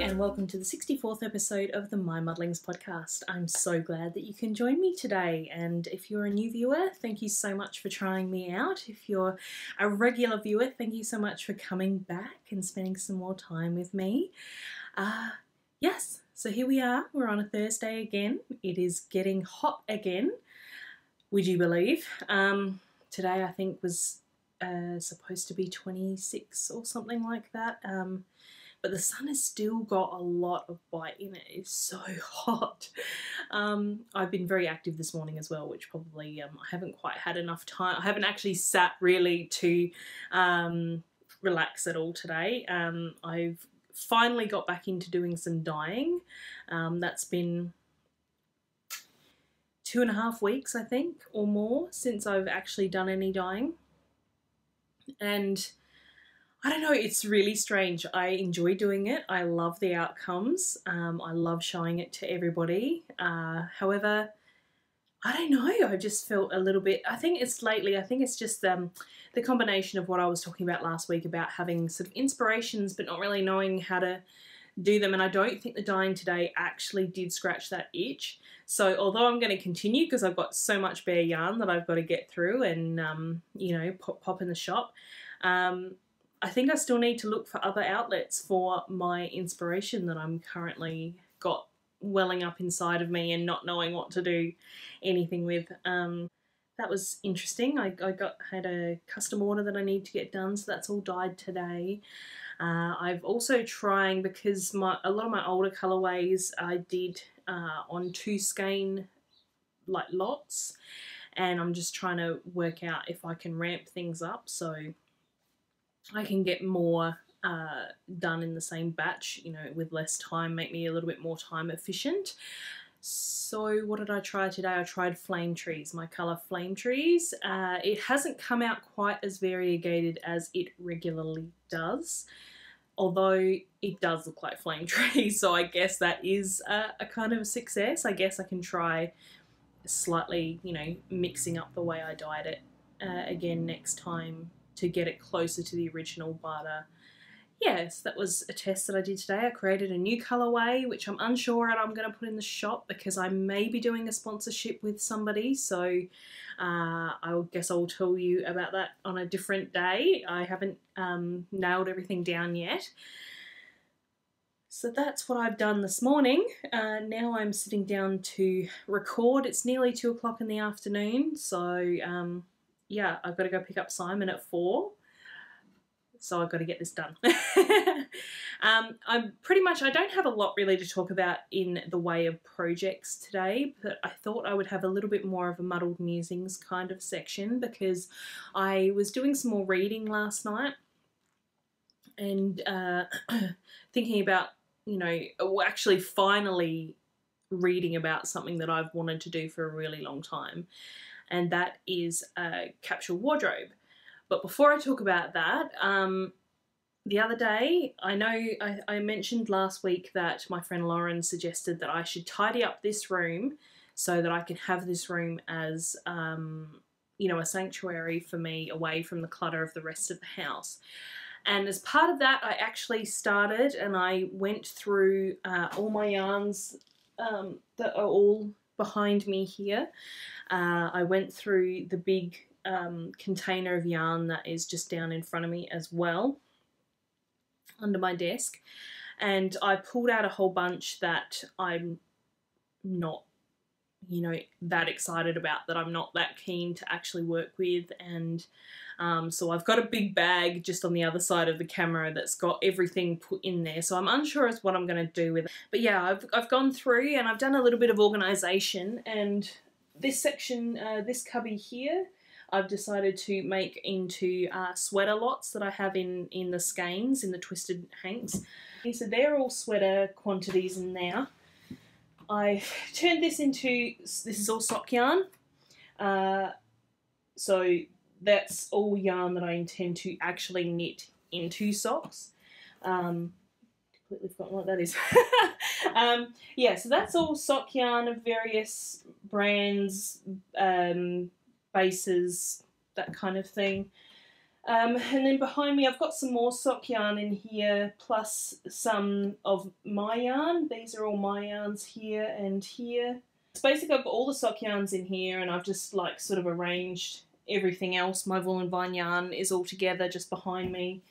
and welcome to the 64th episode of the MyMuddlings podcast. I'm so glad that you can join me today, and if you're a new viewer, thank you so much for trying me out. If you're a regular viewer, thank you so much for coming back and spending some more time with me. Yes, so here we are. We're on a Thursday again. It is getting hot again, would you believe? Today I think was supposed to be 26 or something like that. But the sun has still got a lot of bite in it. It's so hot. I've been very active this morning as well, which probably I haven't quite had enough time. I haven't actually sat really to relax at all today. I've finally got back into doing some dyeing. That's been 2.5 weeks, I think, or more, since I've actually done any dyeing. And I don't know, it's really strange. I enjoy doing it. I love the outcomes. I love showing it to everybody. However, I don't know, I just felt a little bit, I think it's just the combination of what I was talking about last week about having sort of inspirations but not really knowing how to do them, and I don't think the dyeing today actually did scratch that itch. So although I'm going to continue because I've got so much bare yarn that I've got to get through and, you know, pop in the shop, I think I still need to look for other outlets for my inspiration that I'm currently got welling up inside of me and not knowing what to do anything with. That was interesting. I had a custom order that I need to get done, so that's all dyed today. I've also trying, because a lot of my older colourways I did on 2 skein like lots, and I'm just trying to work out if I can ramp things up so I can get more done in the same batch, you know, with less time, make me a little bit more time efficient. So what did I try today? I tried Flame Trees, my colour Flame Trees. It hasn't come out quite as variegated as it regularly does, although it does look like Flame Trees, so I guess that is a kind of success. I guess I can try slightly, you know, mixing up the way I dyed it again next time to get it closer to the original, but yes, that was a test that I did today. I created a new colourway, which I'm unsure what I'm going to put in the shop because I may be doing a sponsorship with somebody, so I guess I'll tell you about that on a different day. I haven't nailed everything down yet. So that's what I've done this morning. Now I'm sitting down to record. It's nearly 2 o'clock in the afternoon, so yeah, I've got to go pick up Simon at 4. So I've got to get this done. I don't have a lot really to talk about in the way of projects today, but I thought I would have a little bit more of a muddled musings kind of section because I was doing some more reading last night and thinking about, you know, actually finally reading about something that I've wanted to do for a really long time, and that is a capsule wardrobe. But before I talk about that, the other day, I know I mentioned last week that my friend Lauren suggested that I should tidy up this room so that I can have this room as, you know, a sanctuary for me away from the clutter of the rest of the house. And as part of that, I actually started and I went through all my yarns that are all behind me here. I went through the big container of yarn that is just down in front of me as well, under my desk, and I pulled out a whole bunch that I'm not, you know, that excited about, that I'm not that keen to actually work with, and so I've got a big bag just on the other side of the camera that's got everything put in there, so I'm unsure as what I'm going to do with it. But yeah, I've gone through and I've done a little bit of organisation, and this section, this cubby here, I've decided to make into sweater lots that I have in the skeins, in the twisted hanks. So they're all sweater quantities in there. I turned this into, this is all sock yarn. So that's all yarn that I intend to actually knit into socks. Completely forgotten what that is. Yeah, so that's all sock yarn of various brands, bases, that kind of thing. And then behind me I've got some more sock yarn in here, plus some of my yarn. These are all my yarns here and here. So basically I've got all the sock yarns in here, and I've just like sort of arranged everything else. My wool and vine yarn is all together just behind me.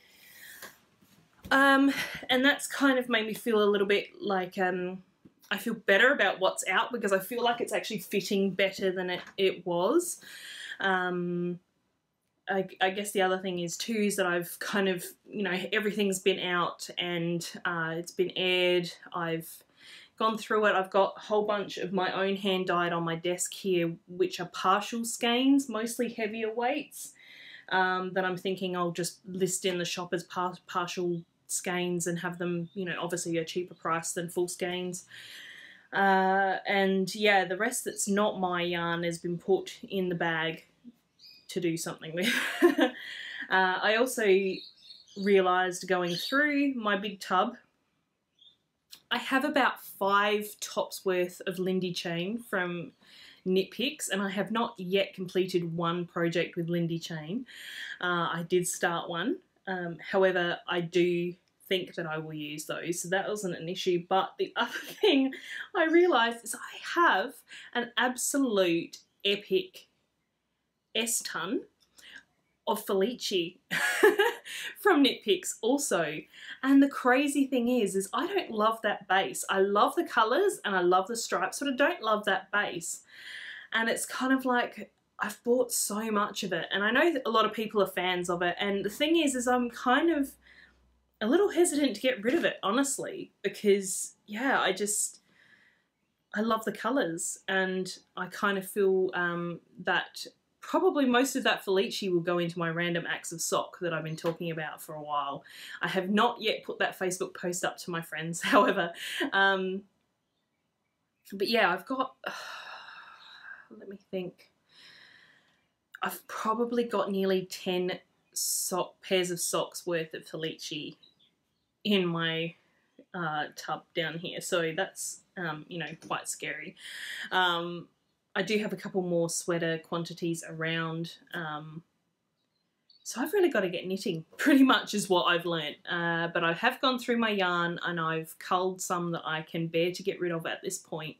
And that's kind of made me feel a little bit like I feel better about what's out, because I feel like it's actually fitting better than it was. I guess the other thing is too is that I've kind of, you know, everything's been out and it's been aired. I've gone through it. I've got a whole bunch of my own hand dyed on my desk here, which are partial skeins, mostly heavier weights, that I'm thinking I'll just list in the shop as partial skeins and have them, you know, obviously a cheaper price than full skeins. And yeah, the rest that's not my yarn has been put in the bag to do something with. I also realised going through my big tub, I have about 5 tops worth of Lindy chain from Knit Picks, and I have not yet completed one project with Lindy chain. I did start one, however I do think that I will use those, so that wasn't an issue. But the other thing I realised is I have an absolute epic S-ton of Felici from Knit Picks also. And the crazy thing is I don't love that base. I love the colours and I love the stripes, but I don't love that base. And it's kind of like, I've bought so much of it, and I know that a lot of people are fans of it, and the thing is I'm kind of a little hesitant to get rid of it, honestly, because yeah, I love the colours, and I kind of feel that probably most of that Felici will go into my random acts of sock that I've been talking about for a while. I have not yet put that Facebook post up to my friends, however. But yeah, I've got, let me think. I've probably got nearly 10 pairs of socks worth of Felici in my tub down here. So that's, you know, quite scary. I do have a couple more sweater quantities around, so I've really got to get knitting, pretty much is what I've learnt. But I have gone through my yarn and I've culled some that I can bear to get rid of at this point,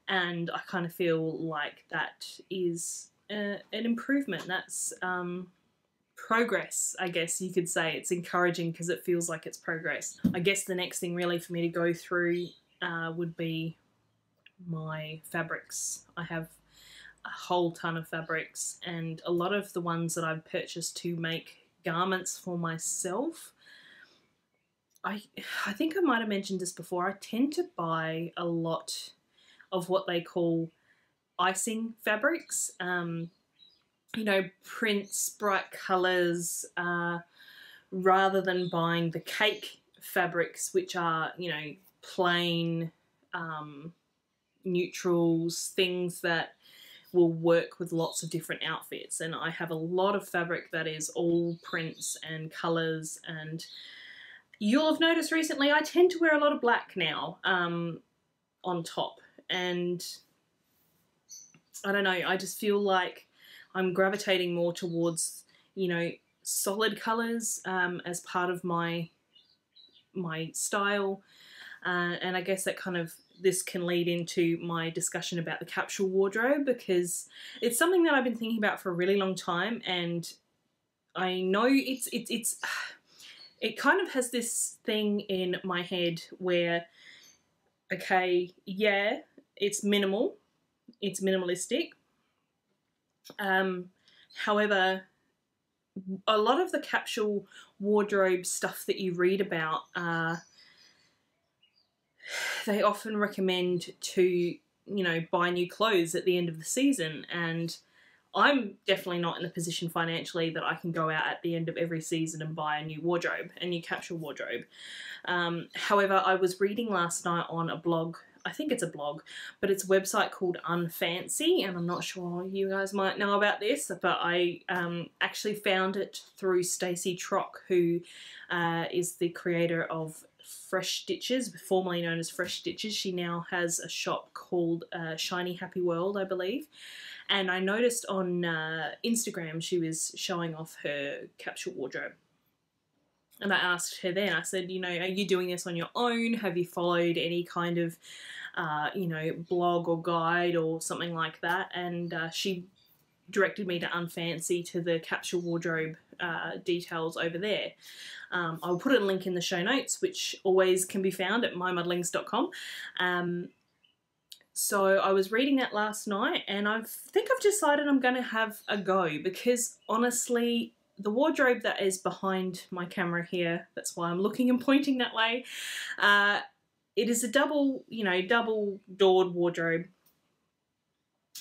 and I kind of feel like that is an improvement. That's progress, I guess you could say. It's encouraging because it feels like it's progress. I guess the next thing really for me to go through would be my fabrics. I have a whole ton of fabrics, and a lot of the ones that I've purchased to make garments for myself, I think I might have mentioned this before, I tend to buy a lot of what they call icing fabrics, you know, prints, bright colours, rather than buying the cake fabrics, which are, you know, plain neutrals, things that will work with lots of different outfits. And I have a lot of fabric that is all prints and colours, and you'll have noticed recently I tend to wear a lot of black now on top, and I don't know, I just feel like I'm gravitating more towards, you know, solid colours as part of my style, and I guess that kind of, this can lead into my discussion about the capsule wardrobe, because it's something that I've been thinking about for a really long time, and I know it kind of has this thing in my head where, okay, yeah, it's minimal, it's minimalistic. However, a lot of the capsule wardrobe stuff that you read about, they often recommend to, you know, buy new clothes at the end of the season, and I'm definitely not in the position financially that I can go out at the end of every season and buy a new wardrobe, a new capsule wardrobe. However, I was reading last night on a blog, I think it's a blog, but it's a website called Unfancy, and I'm not sure you guys might know about this, but I actually found it through Stacey Trock, who is the creator of Fresh Stitches, formerly known as Fresh Stitches. She now has a shop called Shiny Happy World, I believe. And I noticed on Instagram she was showing off her capsule wardrobe. And I asked her then, I said, you know, are you doing this on your own? Have you followed any kind of, you know, blog or guide or something like that? And she directed me to Unfancy, to the capsule wardrobe details over there. I'll put a link in the show notes, which always can be found at mymuddlings.com. So I was reading that last night, and I think I've decided I'm going to have a go, because honestly, the wardrobe that is behind my camera here, that's why I'm looking and pointing that way, it is a double doored wardrobe.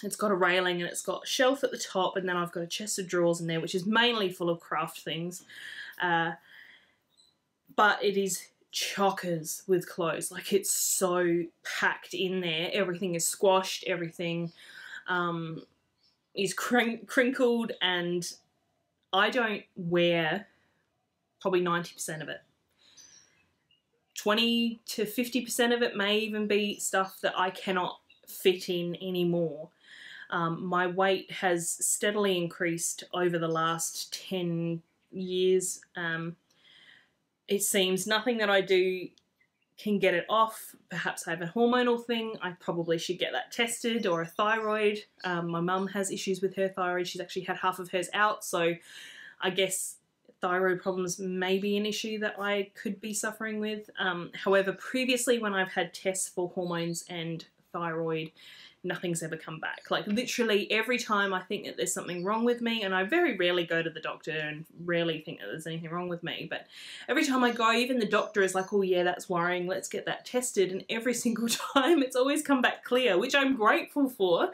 It's got a railing and it's got a shelf at the top, and then I've got a chest of drawers in there, which is mainly full of craft things. But it is chockers with clothes. Like, it's so packed in there. Everything is squashed, everything is crinkled, and I don't wear probably 90% of it. 20 to 50% of it may even be stuff that I cannot fit in anymore. My weight has steadily increased over the last 10 years. It seems nothing that I do can get it off. Perhaps I have a hormonal thing. I probably should get that tested, or a thyroid. My mum has issues with her thyroid. She's actually had half of hers out, so I guess thyroid problems may be an issue that I could be suffering with. However, previously when I've had tests for hormones and thyroid, nothing's ever come back. Like, literally every time I think that there's something wrong with me, and I very rarely go to the doctor and rarely think that there's anything wrong with me, but every time I go, even the doctor is like, oh yeah, that's worrying, let's get that tested, and every single time it's always come back clear, which I'm grateful for,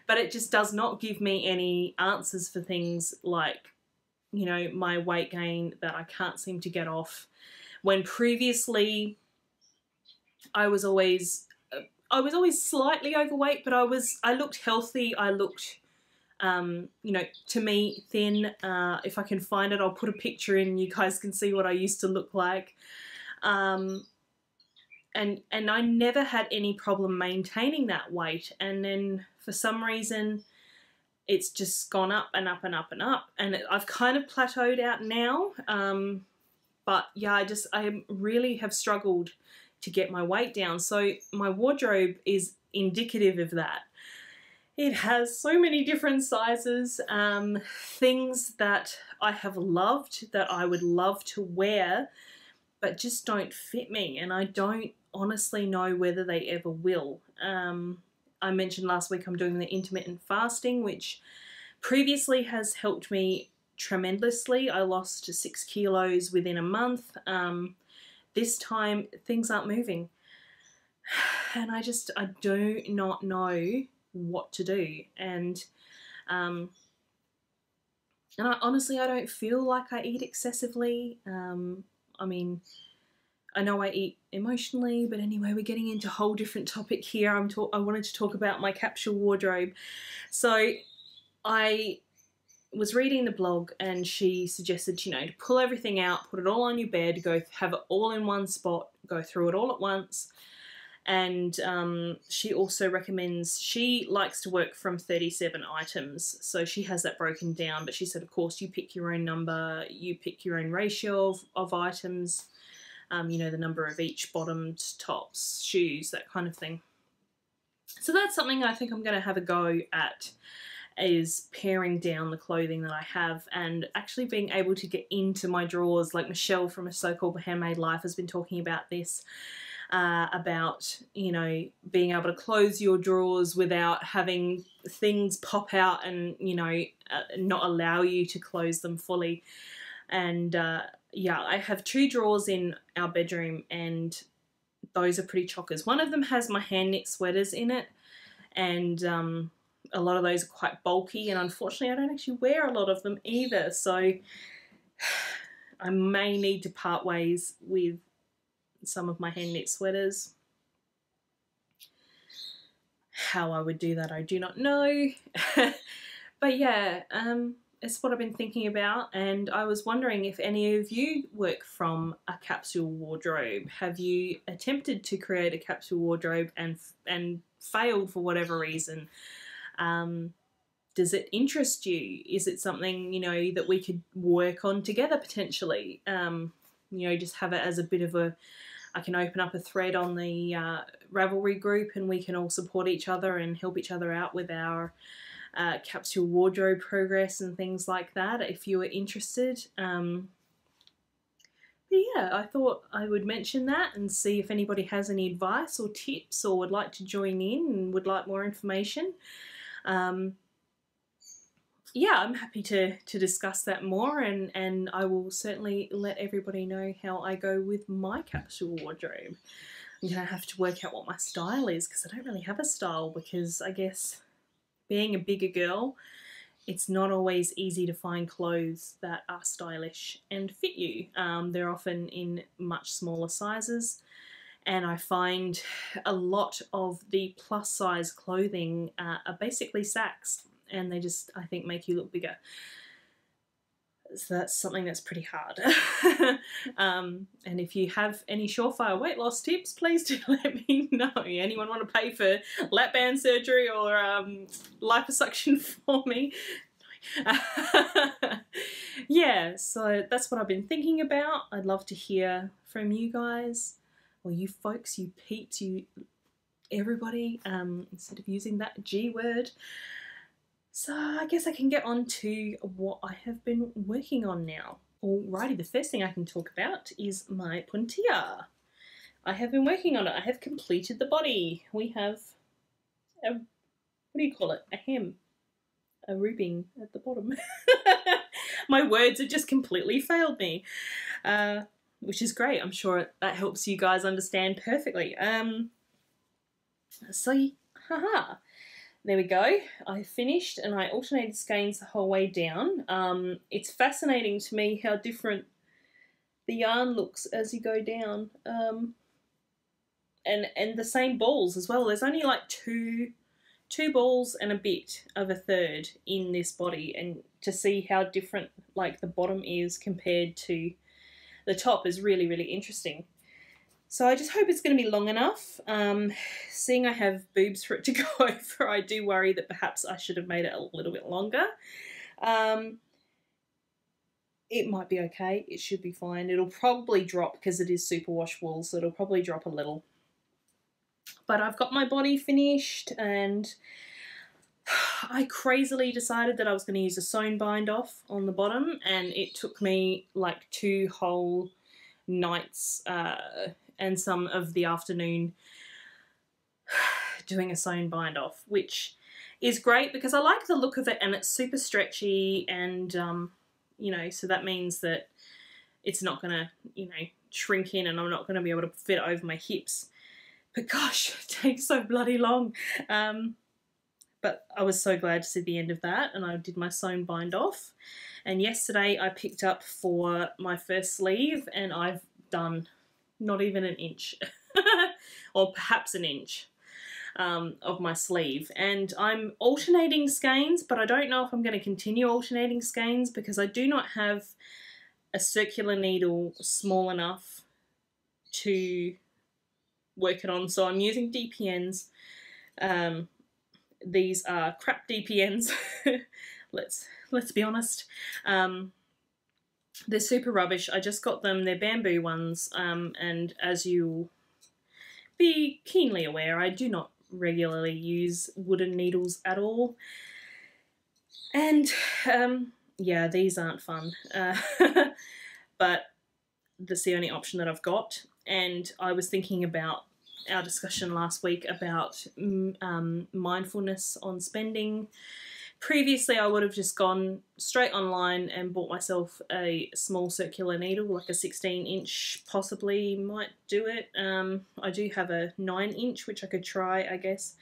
but it just does not give me any answers for things like, you know, my weight gain that I can't seem to get off, when previously I was always slightly overweight, but I looked healthy. I looked, you know, to me, thin. If I can find it, I'll put a picture in. You guys can see what I used to look like. And I never had any problem maintaining that weight. And then for some reason, it's just gone up and up and up and up. And I've kind of plateaued out now. But yeah, I really have struggled to get my weight down. So my wardrobe is indicative of that. It has so many different sizes, things that I have loved, that I would love to wear, but just don't fit me, and I don't honestly know whether they ever will. I mentioned last week I'm doing the intermittent fasting, which previously has helped me tremendously. I lost 6 kilos within a month. This time things aren't moving, and I do not know what to do. And honestly, I don't feel like I eat excessively. I mean, I know I eat emotionally, but anyway, we're getting into a whole different topic here. I wanted to talk about my capsule wardrobe. So I was reading the blog, and she suggested, you know, to pull everything out, put it all on your bed, go have it all in one spot, go through it all at once. And she also recommends, she likes to work from 37 items, so she has that broken down, but she said, of course, you pick your own number, you pick your own ratio of items, you know, the number of each, bottomed, tops, shoes, that kind of thing. So that's something I think I'm going to have a go at, is paring down the clothing that I have and actually being able to get into my drawers. Like Michelle from A So-Called Handmade Life has been talking about this, about, you know, being able to close your drawers without having things pop out and, you know, not allow you to close them fully. And yeah, I have 2 drawers in our bedroom, and those are pretty chockers. One of them has my hand knit sweaters in it, and a lot of those are quite bulky, and unfortunately I don't actually wear a lot of them either, so I may need to part ways with some of my hand knit sweaters. How I would do that, I do not know. But yeah, it's what I've been thinking about, and I was wondering if any of you work from a capsule wardrobe. Have you attempted to create a capsule wardrobe and failed for whatever reason? Does it interest you? Is it something, you know, that we could work on together potentially? You know, just have it as a bit of a, I can open up a thread on the Ravelry group and we can all support each other and help each other out with our capsule wardrobe progress and things like that, if you were interested. But yeah, I thought I would mention that and see if anybody has any advice or tips or would like to join in and would like more information. Yeah, I'm happy to discuss that more, and I will certainly let everybody know how I go with my capsule wardrobe. I'm going to have to work out what my style is, because I don't really have a style, because I guess being a bigger girl, it's not always easy to find clothes that are stylish and fit you. They're often in much smaller sizes, and I find a lot of the plus size clothing are basically sacks, and they just, I think, make you look bigger. So that's something that's pretty hard. And if you have any surefire weight loss tips, please do let me know. Anyone want to pay for lap band surgery or liposuction for me? Yeah, so that's what I've been thinking about. I'd love to hear from you guys, or you folks, you peeps, you everybody, instead of using that G word. So I guess I can get on to what I have been working on now. Alrighty, the first thing I can talk about is my puntilla. I have been working on it. I have completed the body. We have a, what do you call it? A hem. A ribbing at the bottom. My words have just completely failed me, which is great. I'm sure that helps you guys understand perfectly. So, haha. There we go. I finished, and I alternated skeins the whole way down. It's fascinating to me how different the yarn looks as you go down. And the same balls as well. There's only like two balls and a bit of a third in this body, and to see how different like the bottom is compared to the top is really, really interesting. So I just hope it's going to be long enough. Seeing I have boobs for it to go over, I do worry that perhaps I should have made it a little bit longer. It might be okay. It should be fine. It'll probably drop because it is superwash wool, so it'll probably drop a little. But I've got my body finished, and I crazily decided that I was going to use a sewn bind off on the bottom, and it took me like 2 whole nights and some of the afternoon doing a sewn bind off, which is great because I like the look of it, and it's super stretchy, and you know, so that means that it's not gonna, you know, shrink in, and I'm not gonna be able to fit over my hips. But gosh, it takes so bloody long. But I was so glad to see the end of that, and I did my sewn bind off. And yesterday I picked up for my first sleeve, and I've done not even an inch, or perhaps an inch of my sleeve. And I'm alternating skeins, but I don't know if I'm going to continue alternating skeins because I do not have a circular needle small enough to work it on. So I'm using DPNs. These are crap DPNs. Let's be honest. They're super rubbish. I just got them. They're bamboo ones, and as you'll be keenly aware, I do not regularly use wooden needles at all. And yeah, these aren't fun. But that's the only option that I've got. And I was thinking about our discussion last week about mindfulness on spending. Previously, I would have just gone straight online and bought myself a small circular needle, like a 16-inch possibly might do it. I do have a 9-inch, which I could try, I guess.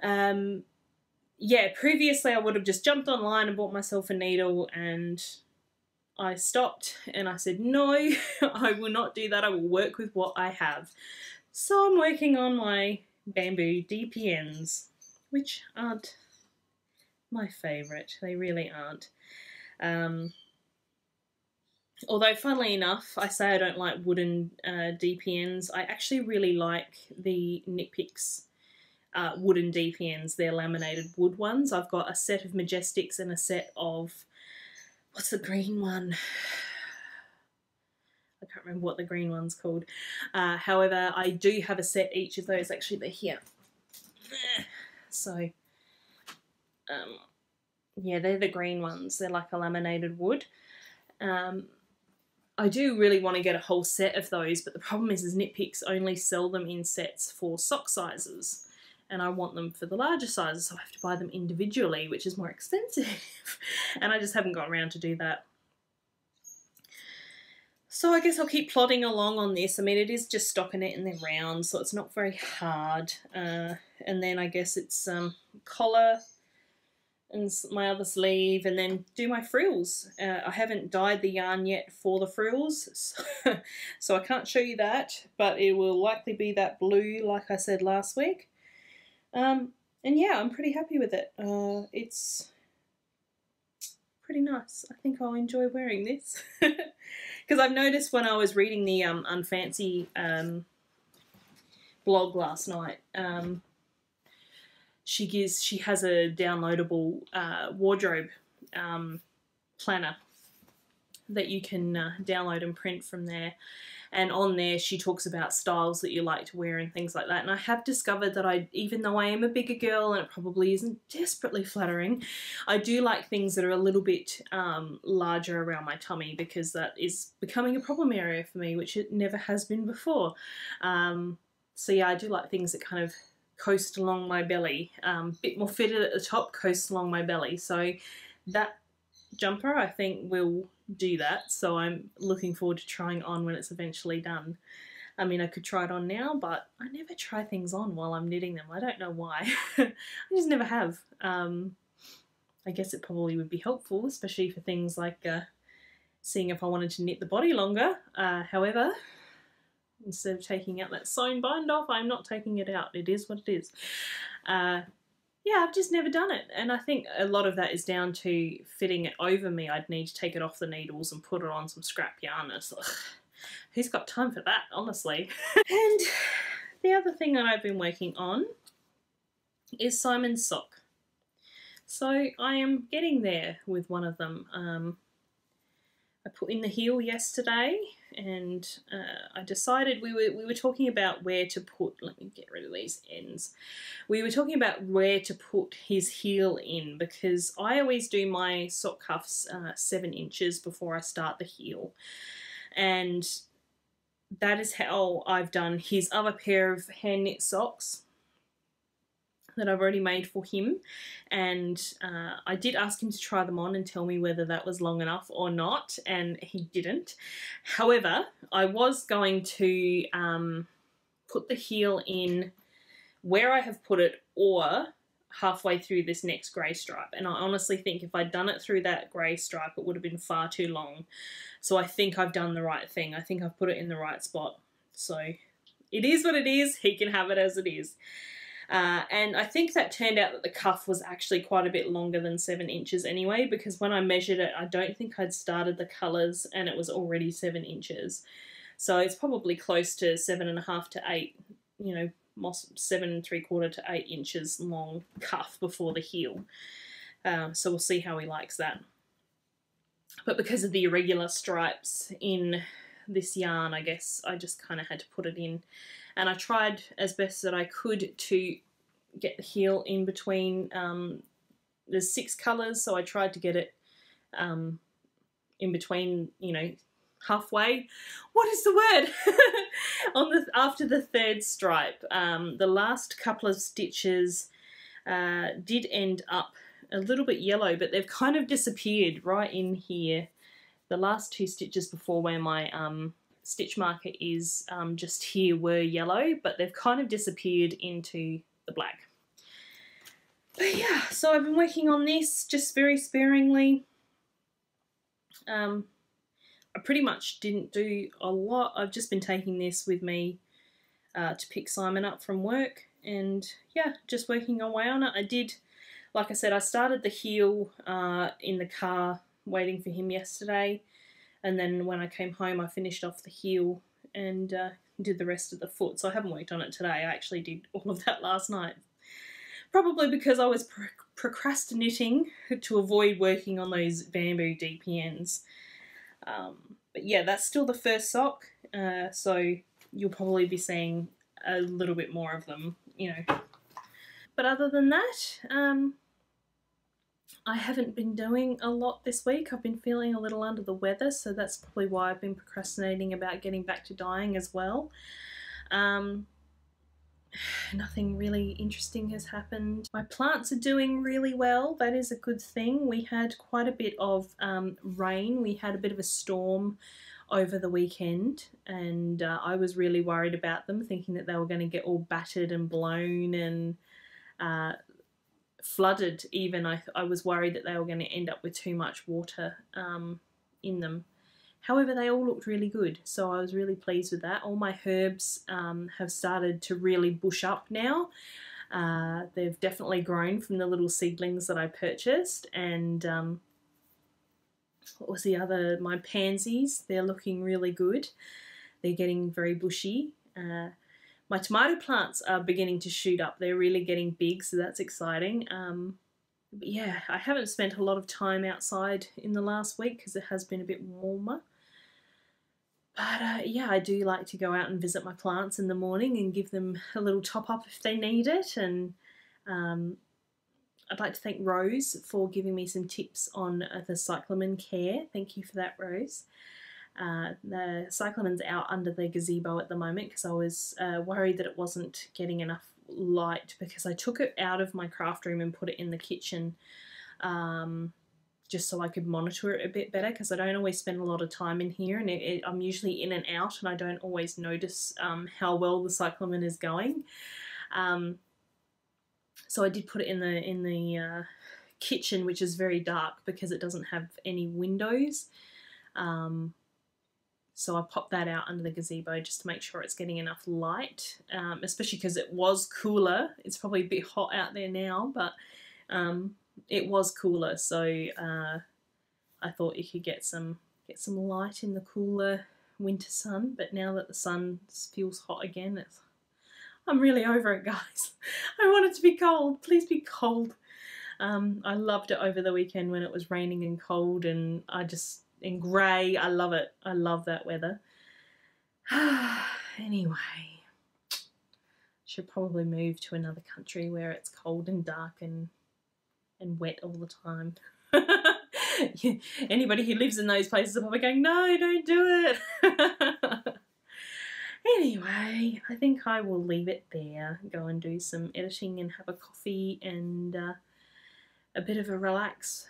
Yeah, previously I would have just jumped online and bought myself a needle, and I stopped and I said, no, I will not do that. I will work with what I have. So I'm working on my bamboo DPNs, which aren't my favourite. They really aren't. Although, funnily enough, I say I don't like wooden DPNs. I actually really like the Knit Picks wooden DPNs. They're laminated wood ones. I've got a set of Majestics and a set of, what's the green one? I can't remember what the green one's called. However, I do have a set each of those. Actually, they're here. So, yeah, they're the green ones. They're like a laminated wood. I do really want to get a whole set of those, but the problem is Knit Picks only sell them in sets for sock sizes, and I want them for the larger sizes, so I have to buy them individually, which is more expensive, and I just haven't got around to do that. So I guess I'll keep plodding along on this. I mean, it is just stockinette and they're round, so it's not very hard. And then I guess it's collar and my other sleeve, and then do my frills. I haven't dyed the yarn yet for the frills, so I can't show you that, but it will likely be that blue like I said last week. And yeah, I'm pretty happy with it. It's pretty nice. I think I'll enjoy wearing this. Because I've noticed when I was reading the Unfancy blog last night, she has a downloadable wardrobe planner that you can download and print from there, and on there she talks about styles that you like to wear and things like that. And I have discovered that even though I am a bigger girl and it probably isn't desperately flattering, I do like things that are a little bit larger around my tummy, because that is becoming a problem area for me, which it never has been before. So yeah, I do like things that kind of coast along my belly, bit more fitted at the top, coast along my belly. So that jumper I think will do that, so I'm looking forward to trying on when it's eventually done. I mean, I could try it on now, but I never try things on while I'm knitting them. I don't know why. I just never have. I guess it probably would be helpful, especially for things like seeing if I wanted to knit the body longer. However, instead of taking out that sewn bind off, I'm not taking it out. It is what it is. Yeah, I've just never done it, and I think a lot of that is down to fitting it over me. I'd need to take it off the needles and put it on some scrap yarn. Who's got time for that, honestly? And the other thing that I've been working on is Simon's sock. So I am getting there with one of them. I put in the heel yesterday, and I decided we were talking about where to put, let me get rid of these ends. We were talking about where to put his heel in, because I always do my sock cuffs 7 inches before I start the heel. And that is how I've done his other pair of hand knit socks that I've already made for him, and I did ask him to try them on and tell me whether that was long enough or not, and he didn't. However, I was going to put the heel in where I have put it, or halfway through this next grey stripe, and I honestly think if I'd done it through that grey stripe it would have been far too long. So I think I've done the right thing. I think I've put it in the right spot. So it is what it is. He can have it as it is. And I think that turned out that the cuff was actually quite a bit longer than 7 inches anyway, because when I measured it, I don't think I'd started the colours and it was already 7 inches. So it's probably close to 7.5 to 8, you know, 7 3/4 to 8 inches long cuff before the heel. So we'll see how he likes that. But because of the irregular stripes in this yarn, I guess I just kind of had to put it in. And I tried as best that I could to get the heel in between, there's 6 colours, so I tried to get it in between, you know, halfway. What is the word? After the 3rd stripe. The last couple of stitches did end up a little bit yellow, but they've kind of disappeared right in here. The last 2 stitches before where my stitch marker is just here were yellow, but they've kind of disappeared into the black. But yeah, so I've been working on this just very sparingly. I pretty much didn't do a lot. I've just been taking this with me to pick Simon up from work, and yeah, just working away on it. I did like I said, I started the heel in the car waiting for him yesterday, and then when I came home I finished off the heel and did the rest of the foot. So I haven't worked on it today. I actually did all of that last night. Probably because I was procrastinating to avoid working on those bamboo DPNs. But yeah, that's still the first sock, so you'll probably be seeing a little bit more of them, you know. But other than that, I haven't been doing a lot this week. I've been feeling a little under the weather, so that's probably why I've been procrastinating about getting back to dyeing as well. Nothing really interesting has happened. My plants are doing really well. That is a good thing. We had quite a bit of rain. We had a bit of a storm over the weekend, and I was really worried about them, thinking that they were going to get all battered and blown and flooded even. I was worried that they were going to end up with too much water in them. However, they all looked really good, so I was really pleased with that. All my herbs have started to really bush up now. They've definitely grown from the little seedlings that I purchased. And what was the other? My pansies, they're looking really good. They're getting very bushy. My tomato plants are beginning to shoot up. They're really getting big, so that's exciting. But yeah, I haven't spent a lot of time outside in the last week because it has been a bit warmer. But yeah, I do like to go out and visit my plants in the morning and give them a little top up if they need it. And I'd like to thank Rose for giving me some tips on the cyclamen care. Thank you for that, Rose. The cyclamen's out under the gazebo at the moment because I was worried that it wasn't getting enough light, because I took it out of my craft room and put it in the kitchen just so I could monitor it a bit better, because I don't always spend a lot of time in here, and I'm usually in and out, and I don't always notice how well the cyclamen is going. So I did put it in the kitchen, which is very dark because it doesn't have any windows. So I popped that out under the gazebo just to make sure it's getting enough light, especially because it was cooler. It's probably a bit hot out there now, but it was cooler, so I thought you could get some light in the cooler winter sun. But now that the sun feels hot again, I'm really over it, guys. I want it to be cold. Please be cold. I loved it over the weekend when it was raining and cold, and and grey. I love it. I love that weather. Anyway, should probably move to another country where it's cold and dark and wet all the time. Yeah, anybody who lives in those places are probably going, no, don't do it. Anyway, I think I will leave it there, go and do some editing and have a coffee and a bit of a relax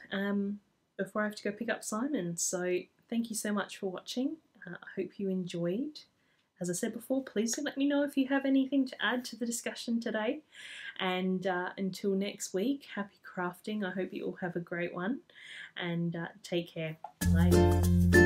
before I have to go pick up Simon. So thank you so much for watching. I hope you enjoyed. As I said before, please do let me know if you have anything to add to the discussion today. And until next week, happy crafting. I hope you all have a great one, and take care. Bye.